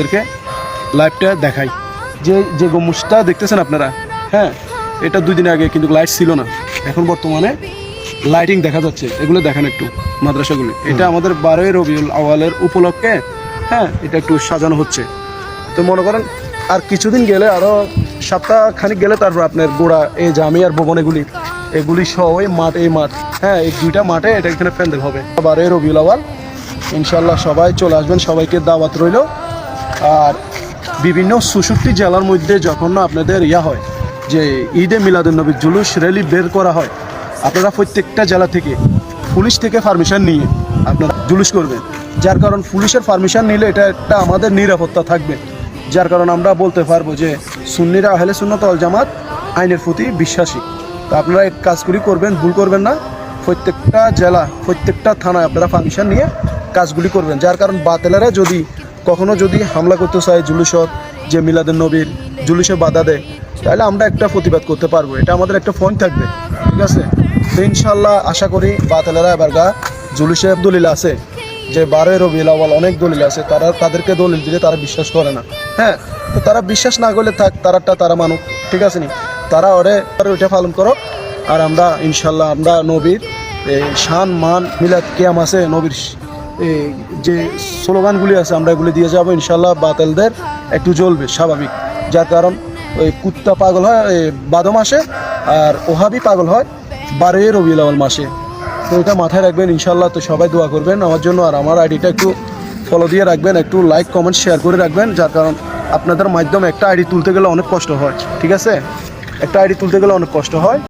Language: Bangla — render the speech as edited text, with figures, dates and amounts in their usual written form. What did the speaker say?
আপনাদেরকে লাইভটা দেখাই। যে যে গম্বুজটা দেখতেছেন আপনারা, হ্যাঁ, এটা 2 দিন আগে কিন্তু লাইট ছিল না, এখন বর্তমানে লাইটিং দেখা যাচ্ছে। এগুলো দেখেন একটু মাদ্রাসাগুলি, এটা আমাদের 12ই রবিউল আওয়ালের উপলক্ষে, হ্যাঁ, এটা একটু সাজানো হচ্ছে। তো মনে করেন আর কিছুদিন গেলে, আরও সপ্তাহ খানিক গেলে তারপর আপনার গোড়া এই জামিয়ার ভবন এগুলি সহ এই মাঠ, হ্যাঁ, এই 2টা মাঠে এটা এখানে প্যান্ডেল হবে 12ই রবিউল আওয়াল। ইনশাল্লাহ সবাই চলে আসবেন, সবাইকে দাওয়াত রইল। আর বিভিন্ন 64 জেলার মধ্যে যখন না আপনাদের হয় যে ঈদে মিলাদুন্নবীর জুলুস র্যালি বের করা হয়, আপনারা প্রত্যেকটা জেলা থেকে পুলিশ থেকে পারমিশন নিয়ে আপনারা জুলুস করবেন। যার কারণ পুলিশের পারমিশন নিলে এটা একটা আমাদের নিরাপত্তা থাকবে। যার কারণ আমরা বলতে পারবো যে সুন্নিরা আহলে সুন্নাত ওয়াল জামাত আইনের প্রতি বিশ্বাসী। তো আপনারা এক কাজগুলি করবেন, ভুল করবেন না। প্রত্যেকটা জেলা, প্রত্যেকটা থানায় আপনারা পারমিশন নিয়ে কাজগুলি করবেন। যার কারণ বাতিলেরা কখনো যদি হামলা করতে চায় জুলুসত, যে মিলাদুন নবীর জুলুসে বাধা দেয়, তাহলে আমরা একটা প্রতিবাদ করতে পারবো। এটা আমাদের একটা পয়েন্ট থাকবে, ঠিক আছে? তো ইনশাল্লাহ আশা করি বাতিলেরা এবারগা জুলুসে দলিল আছে যে 12ই রবিউল আওয়াল, অনেক দলিল আছে, তাদেরকে দলিল দিলে তারা বিশ্বাস করে না। হ্যাঁ, তো তারা বিশ্বাস না করলে থাক, তারা মানুক, ঠিক আছে নি? তারা ওইটা পালন করো। আর আমরা ইনশাল্লাহ আমরা নবীর শান মান মিলাদ কিয়াম আছে, নবীর যে স্লোগানগুলি আছে আমরা এগুলি দিয়ে যাবো। ইনশাল্লাহ বাতিলদের একটু জ্বলবে স্বাভাবিক। যার কারণ ওই কুত্তা পাগল হয় বাদো মাসে, আর ওহাবি পাগল হয় 12ই রবিউল আওয়াল মাসে। তো এটা মাথায় রাখবেন ইনশাল্লাহ। তো সবাই দোয়া করবেন আমার জন্য, আর আমার আইডিটা একটু ফলো দিয়ে রাখবেন, একটু লাইক কমেন্ট শেয়ার করে রাখবেন। যার কারণ আপনাদের মাধ্যমে একটা আইডি তুলতে গেলে অনেক কষ্ট হয়, ঠিক আছে? একটা আইডি তুলতে গেলে অনেক কষ্ট হয়।